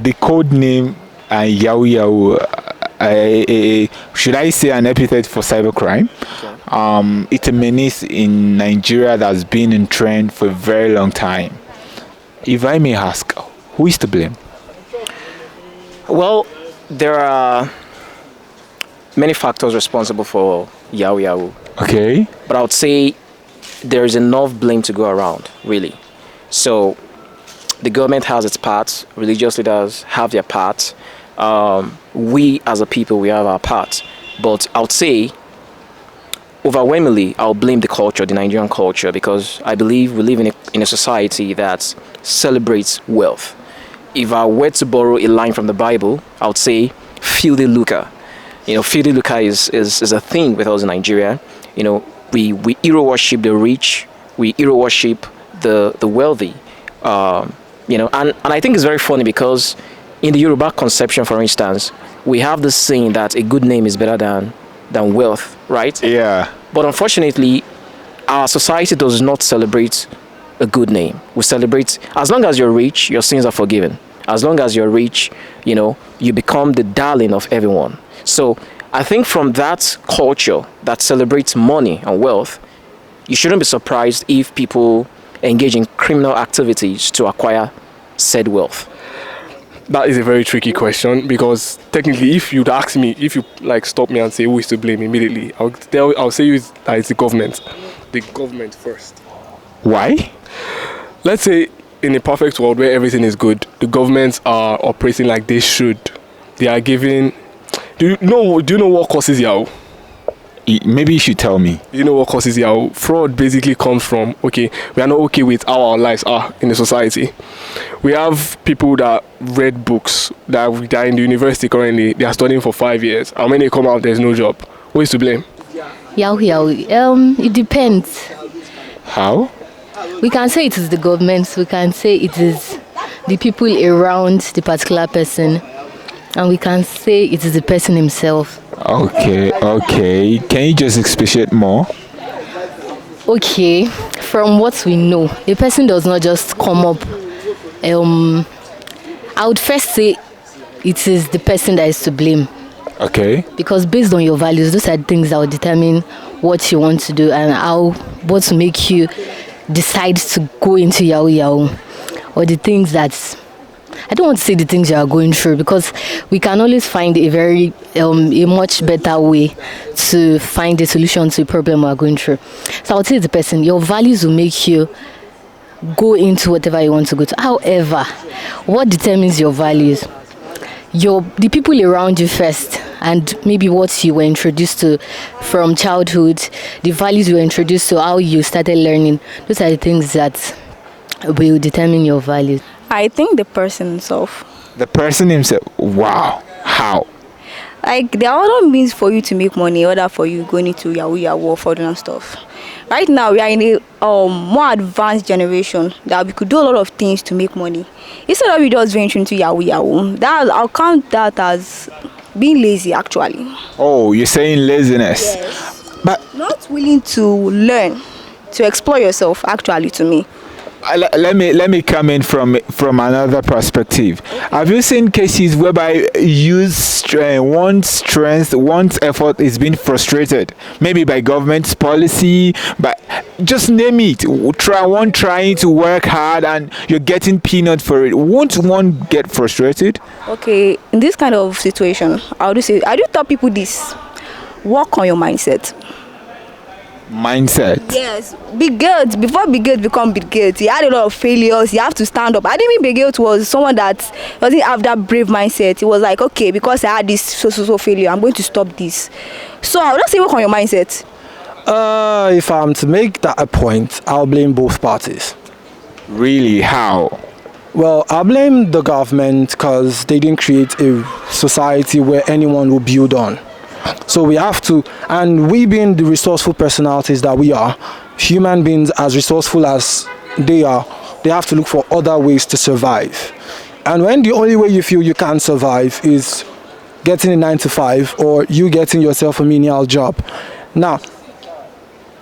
the code name Yahoo-Yahoo, should I say an epithet for cybercrime? Okay. It's a menace in Nigeria that's been in trend for a very long time. If I may ask, who is to blame? Well, there are many factors responsible for Yahoo-Yahoo. Okay. But I would say there's enough blame to go around, really. So the government has its parts, religious leaders have their parts. We as a people, we have our parts. But I would say, overwhelmingly, I'll blame the culture, the Nigerian culture, because I believe we live in a society that celebrates wealth. If I were to borrow a line from the Bible, I would say, filthy lucre. Filthy lucre is a thing with us in Nigeria. We hero worship the rich, we hero worship the wealthy. And I think it's very funny because in the Yoruba conception, for instance, we have this saying that a good name is better than wealth, right? Yeah. But unfortunately, our society does not celebrate a good name. We celebrate, as long as you're rich, your sins are forgiven. As long as you're rich, you become the darling of everyone. So I think from that culture that celebrates money and wealth, you shouldn't be surprised if people engage in criminal activities to acquire said wealth. That is a very tricky question because technically, if you'd ask me, if you stop me and say who is to blame immediately, I'll say it's the government. The government first. Why? Let's say in a perfect world where everything is good, the governments are operating like they should. They are giving. Do you know what causes Yahoo? Maybe you should tell me. You know what causes Yahoo? Fraud basically comes from, we are not okay with how our lives are in the society. We have people that read books that are in the university currently. They are studying for 5 years. And when they come out, there's no job. Who is to blame? Yahoo. It depends. How? We can say it is the government. We can say it is the people around the particular person. And we can say it is the person himself. Okay. Can you just expatiate more? Okay, from what we know, the person does not just come up. I would first say it is the person that is to blame. Okay. Because based on your values, those are the things that will determine what you want to do and what to make you decide to go into Yahoo-Yahoo. Or the things that... I don't want to say the things you are going through because we can always find a much better way to find a solution to a problem we are going through. So I would say the person, your values will make you go into whatever you want to go to. However, what determines your values? The people around you first, and maybe what you were introduced to from childhood, the values you were introduced to, how you started learning. Those are the things that will determine your values. I think the person himself. The person himself? Wow. How? There are other means for you to make money, other for you going into Yahoo-Yahoo or fraudulent stuff. Right now, we are in a more advanced generation that we could do a lot of things to make money. Instead of we just venturing into Yahoo-Yahoo, I'll count that as being lazy, actually. Oh, you're saying laziness? Yes. But not willing to learn, to explore yourself, actually, to me. Let me come in from another perspective. Have you seen cases whereby one's effort is being frustrated, maybe by government's policy, but just name it. Trying to work hard and you're getting peanuts for it. Won't one get frustrated? Okay, in this kind of situation, I do tell people this: work on your mindset. Yes, Big Gates, before Big Gates become Big Gates, he had a lot of failures. You have to stand up. I didn't mean Big Gates was someone that doesn't have that brave mindset. He was like, okay, because I had this so failure, I'm going to stop this. So I'll just say work on your mindset. If I'm to make that a point, I'll blame both parties. Really? How? Well, I blame the government because they didn't create a society where anyone will build on. So we have to, and we being the resourceful personalities that we are, human beings as resourceful as they are, they have to look for other ways to survive. And when the only way you feel you can survive is getting a 9-to-5 or you getting yourself a menial job. Now,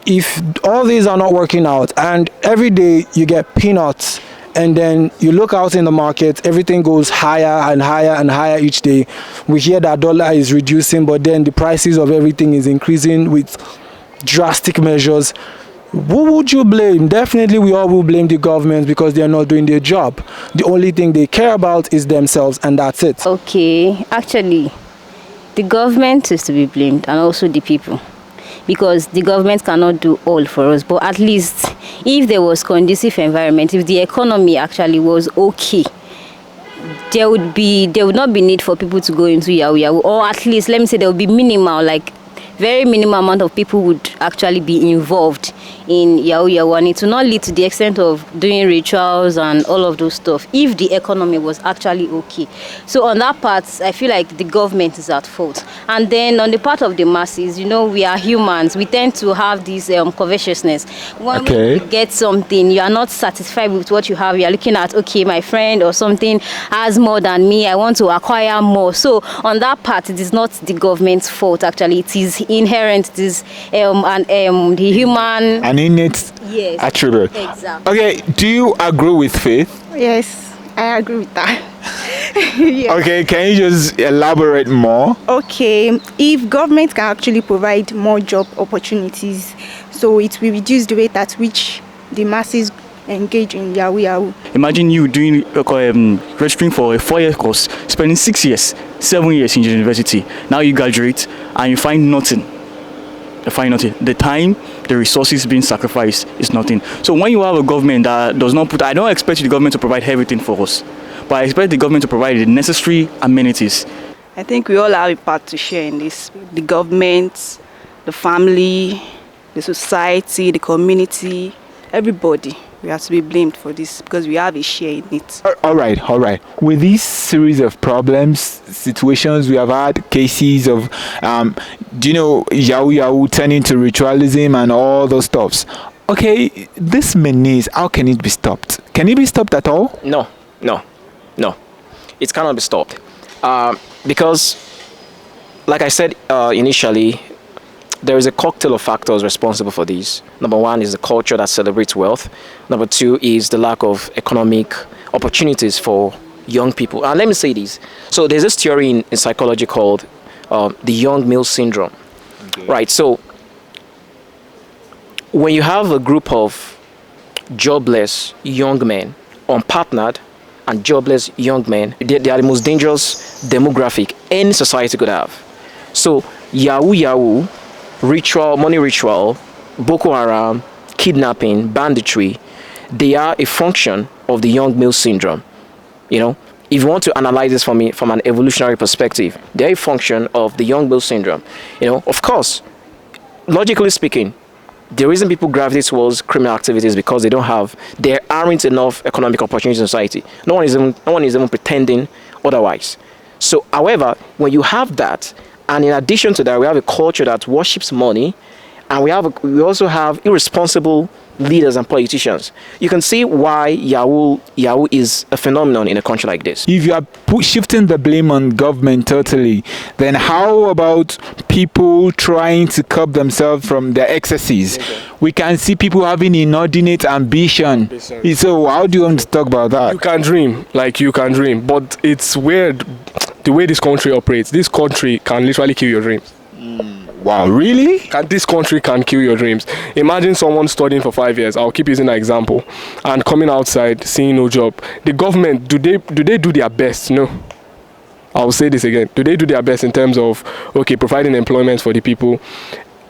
if all these are not working out and every day you get peanuts And then you look out in the market, everything goes higher and higher and higher each day. We hear that dollar is reducing, but then the prices of everything is increasing with drastic measures. Who would you blame? Definitely we all will blame the government because they are not doing their job. The only thing they care about is themselves, and that's it. Okay, actually, the government is to be blamed, and also the people, because the government cannot do all for us. But at least if there was conducive environment, if the economy actually was okay, there would not be need for people to go into Yahoo-Yahoo, or at least let me say there would be minimal, like very minimal amount of people would actually be involved in Yahoo-Yahoo, and it will not lead to the extent of doing rituals and all of those stuff if the economy was actually okay. So on that part, I feel like the government is at fault. And then on the part of the masses, you know, we are humans. We tend to have this covetousness. When we get something, you are not satisfied with what you have. You are looking at, okay, my friend or something has more than me. I want to acquire more. So on that part, it is not the government's fault. Actually, it is inherent. It is the human. An innate attribute. Exactly. Okay, do you agree with Faith? Yes, I agree with that. Yes. Okay, can you just elaborate more? Okay, if government can actually provide more job opportunities, so it will reduce the rate at which the masses engage in Yahoo-Yahoo. Imagine you doing registering for a 4-year course, spending 6 years, 7 years in university. Now you graduate and you find nothing. The time, the resources being sacrificed is nothing. So when you have a government that does not put, I don't expect the government to provide everything for us, but I expect the government to provide the necessary amenities. I think we all have a part to share in this. The government, the family, the society, the community, everybody. We have to be blamed for this because we have a share in it. All right. With this series of problems, situations, we have had cases of, Yahoo-Yahoo turning to ritualism and all those stuffs. Okay, this menace, how can it be stopped? Can it be stopped at all? No. It cannot be stopped. Because, like I said initially, there is a cocktail of factors responsible for this. Number one is the culture that celebrates wealth. Number two is the lack of economic opportunities for young people. And let me say this. So there's this theory in psychology called the young male syndrome. Okay. Right. So when you have a group of jobless young men, unpartnered and jobless young men, they are the most dangerous demographic any society could have. So Yahoo-Yahoo, money ritual, Boko Haram, kidnapping, banditry, they are a function of the young male syndrome. You know, if you want to analyze this from an evolutionary perspective, they are a function of the young male syndrome. You know, of course, logically speaking, the reason people gravitate towards criminal activities because there aren't enough economic opportunities in society. No one is even pretending otherwise. So, however, when you have that, and in addition to that, we have a culture that worships money, and we also have irresponsible leaders and politicians. You can see why Yahoo is a phenomenon in a country like this. If you are shifting the blame on government totally, then how about people trying to curb themselves from their excesses? Okay. We can see people having inordinate ambition. So how do you want to talk about that? You can dream, but it's weird the way this country operates. This country can literally kill your dreams. Wow, really? This country can kill your dreams. Imagine someone studying for 5 years. I'll keep using that example. And coming outside, seeing no job. The government, do they do their best? No. I'll say this again. Do they do their best in terms of, providing employment for the people?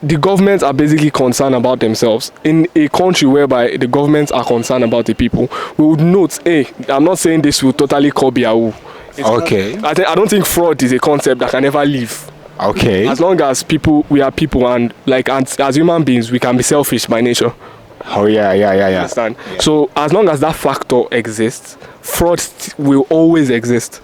The governments are basically concerned about themselves. In a country whereby the governments are concerned about the people, we would note, I'm not saying this will totally curb Yahoo. I don't think fraud is a concept that can ever leave. Okay. As long as we are people, and as human beings, we can be selfish by nature. Oh yeah. Understand? Yeah. So as long as that factor exists, fraud will always exist.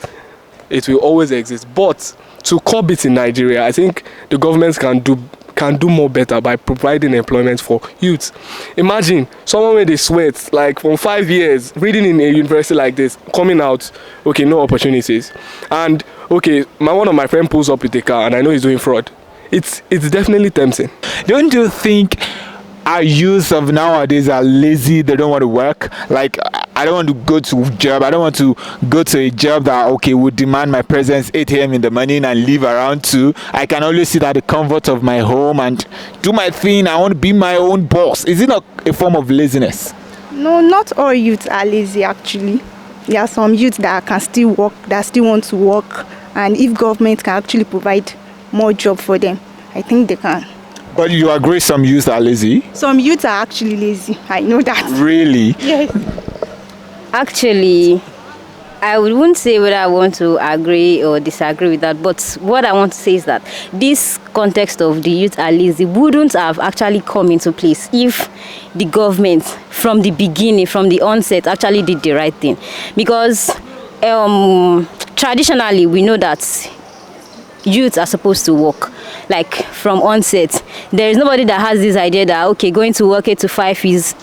It will always exist. But to curb it in Nigeria, I think the governments can do more better by providing employment for youth. Imagine someone with a sweat from 5 years reading in a university like this, coming out, no opportunities, and one of my friend pulls up with a car and I know he's doing fraud. It's definitely tempting. Don't you think our youth of nowadays are lazy. They don't want to work. Like, I don't want to go to job. I don't want to go to a job that, okay, would demand my presence 8 a.m. in the morning and leave around 2. I can always sit at the comfort of my home and do my thing. I want to be my own boss. Is it not a form of laziness? No, not all youths are lazy actually. There are some youths that can still work, that still want to work, and if government can actually provide more job for them, I think they can. But you agree some youths are lazy? Some youths are actually lazy. I know that. Really? Yes. Actually, I wouldn't say whether I want to agree or disagree with that, but what I want to say is that this context of the youth are lazy wouldn't have actually come into place if the government from the beginning, from the onset, actually did the right thing. Because traditionally we know that youths are supposed to work, like from onset. There is nobody that has this idea that, okay, going to work 8 to 5 is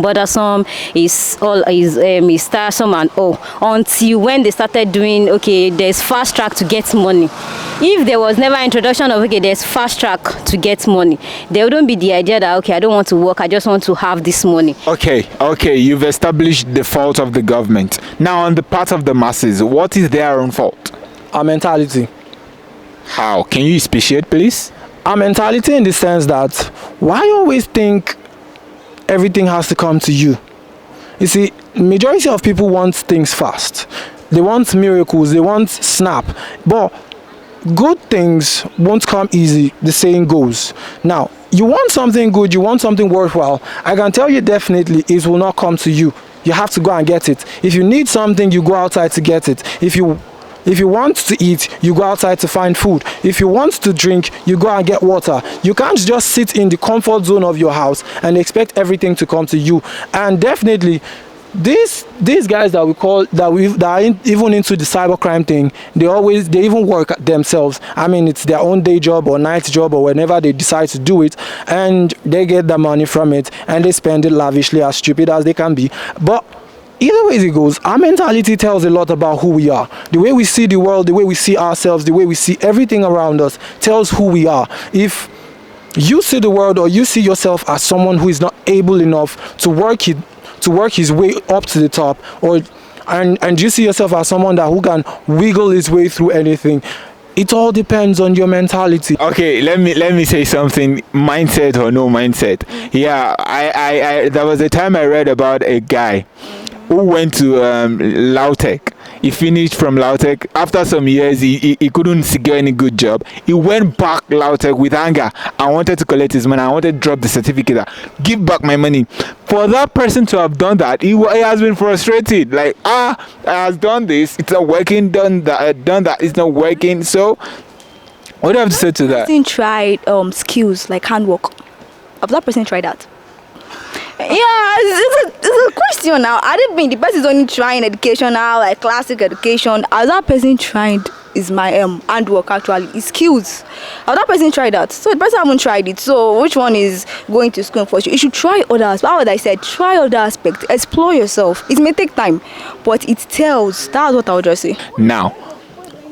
bothersome, is tiresome and all, until when they started doing, okay, there's fast track to get money. If there was never introduction of, okay, there's fast track to get money, there wouldn't be the idea that, okay, I don't want to work, I just want to have this money. Okay, you've established the fault of the government. Now, on the part of the masses, what is their own fault? Our mentality. How? Can you speciate, please? Our mentality in the sense that, why always think everything has to come to you? You see, majority of people want things fast. They want miracles, they want snap. But good things won't come easy, the saying goes. Now, you want something good, you want something worthwhile, I can tell you definitely it will not come to you. You have to go and get it. If you need something, you go outside to get it. If you want to eat, you go outside to find food. If you want to drink, you go and get water. You can't just sit in the comfort zone of your house and expect everything to come to you. And definitely, these guys that are even into the cybercrime thing, they even work themselves. I mean, it's their own day job or night job or whenever they decide to do it, and they get the money from it and they spend it lavishly, as stupid as they can be. But either way it goes, our mentality tells a lot about who we are. The way we see the world, the way we see ourselves, the way we see everything around us tells who we are. If you see the world or you see yourself as someone who is not able enough to work his way up to the top, and you see yourself as someone who can wiggle his way through anything, it all depends on your mentality. Okay, let me say something. Mindset or no mindset. Yeah, I there was a time I read about a guy who went to Lautech. He finished from Lautech. After some years, he couldn't secure any good job. He went back Lautech with anger. I wanted to collect his money. I wanted to drop the certificate. Give back my money. For that person to have done that, he has been frustrated. Like, I has done this. It's not working. Done that. It's not working. So, what do you have to say to that? Person tried skills like handwork. Have that person tried that? Yeah, it's a question now. I didn't mean the person is only trying education now, like classic education. As that person tried is my handwork actually, is skills. Has that person tried that? So the person haven't tried it. So which one is going to school for you? You should try other aspects. How would I said? Try other aspects. Explore yourself. It may take time, but it tells. That's what I would just say. Now,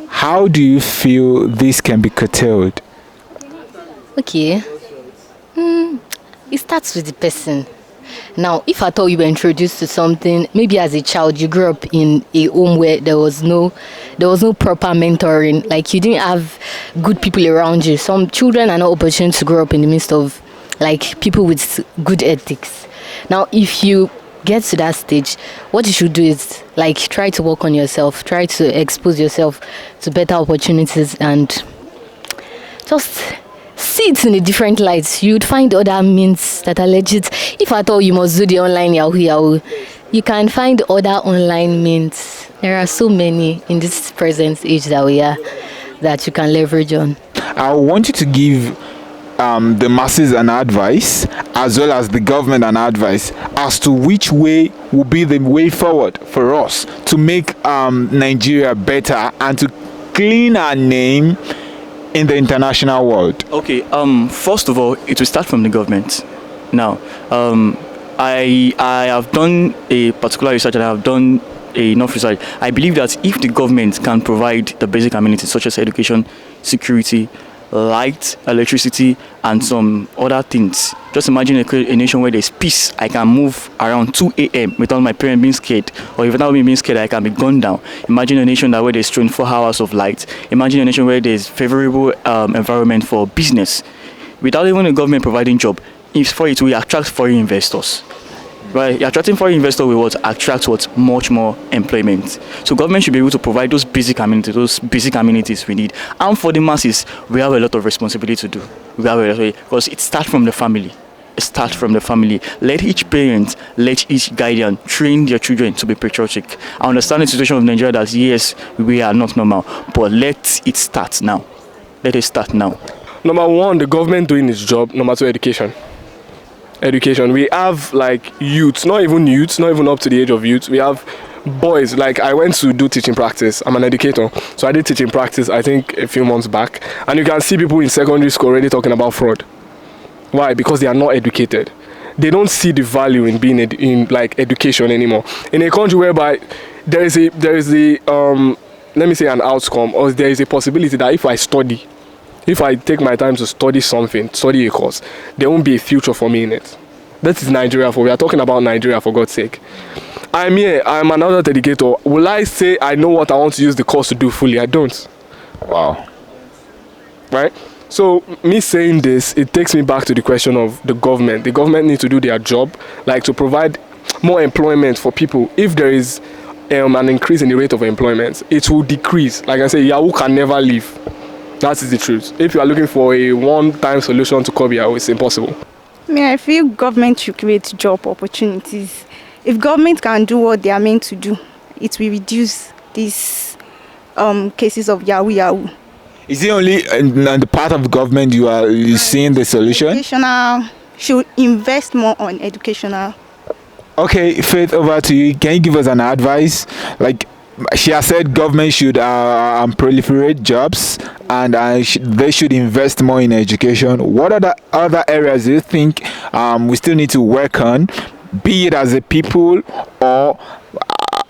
how do you feel this can be curtailed? Okay. It starts with the person. Now, if at all you were introduced to something, maybe as a child you grew up in a home where there was no proper mentoring, like you didn't have good people around you. Some children are not opportunity to grow up in the midst of like people with good ethics. Now, if you get to that stage, what you should do is like try to work on yourself, try to expose yourself to better opportunities, and just see it in a different light. You'd find other means that are legit. If at all you must do the online Yahoo-Yahoo, you can find other online means. There are so many in this present age that we are that you can leverage on. I want you to give the masses an advice, as well as the government an advice, as to which way will be the way forward for us to make Nigeria better and to clean our name in the international world. Okay, first of all, it will start from the government. Now, I have done a particular research and I have done enough research. I believe that if the government can provide the basic amenities such as education, security, light, electricity, and some other things. Just imagine a nation where there's peace. I can move around 2 a.m. without my parents being scared, or without me being scared, I can be gunned down. Imagine a nation where there's 24 hours of light. Imagine a nation where there's favorable environment for business. Without even the government providing job, if for it will attract foreign investors. Right, you're attracting foreign investors with what attracts what much more employment. So government should be able to provide those basic amenities we need. And for the masses, we have a lot of responsibility to do. We have a lot because it starts from the family. Let each parent, let each guardian train their children to be patriotic. I understand the situation of Nigeria that yes, we are not normal, but let it start now. Let it start now. Number one, the government doing its job. Number two, education. We have like youths, not even up to the age of youth. We have boys. Like I went to do teaching practice. I'm an educator, so I did teaching practice I think a few months back, and you can see people in secondary school already talking about fraud. Why? Because they are not educated. They don't see the value in being in like education anymore. In a country whereby there is let me say an outcome, or there is a possibility that if I take my time to study a course, there won't be a future for me in it. That is Nigeria. We are talking about Nigeria, for God's sake. I'm here. I'm another educator. Will I say I know what I want to use the course to do fully? I don't. Wow. Right? So me saying this, it takes me back to the question of the government. The government needs to do their job, like to provide more employment for people. If there is an increase in the rate of employment, it will decrease. Like I say, Yahoo can never leave. That is the truth. If you are looking for a one-time solution to curb Yahoo, it's impossible. I feel government should create job opportunities. If government can do what they are meant to do, it will reduce these cases of Yahoo-Yahoo. Is it only on the part of the government you are seeing the solution? Educational should invest more on educational. Okay, Faith, over to you. Can you give us an advice? Like she has said, government should proliferate jobs and they should invest more in education. What are the other areas do you think we still need to work on, be it as a people or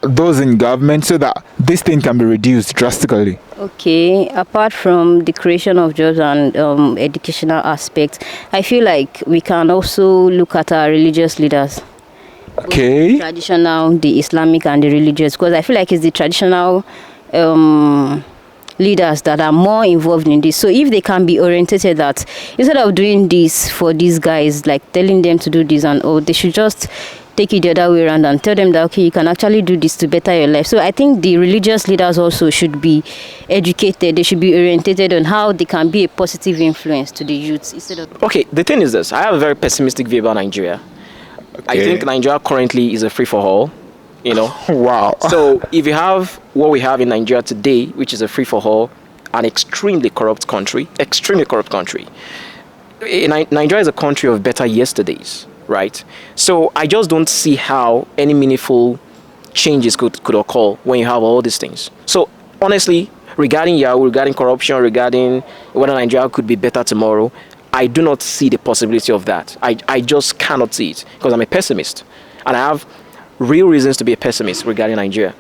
those in government, so that this thing can be reduced drastically? Okay, apart from the creation of jobs and educational aspects, I feel like we can also look at our religious leaders. Okay. The traditional, the Islamic, and the religious, because I feel like it's the traditional leaders that are more involved in this. So if they can be orientated that instead of doing this for these guys, like telling them to do this and they should just take it the other way around and tell them that okay, you can actually do this to better your life. So I think the religious leaders also should be educated. They should be orientated on how they can be a positive influence to the youths instead of. Okay, the thing is this: I have a very pessimistic view about Nigeria. Okay. I think Nigeria currently is a free-for-all, Wow. So if you have what we have in Nigeria today, which is a free-for-all, an extremely corrupt country. Nigeria is a country of better yesterdays, right? So I just don't see how any meaningful changes could occur when you have all these things. So honestly, regarding Yahoo, regarding corruption, regarding whether Nigeria could be better tomorrow, I do not see the possibility of that. I just cannot see it because I'm a pessimist. And I have real reasons to be a pessimist regarding Nigeria.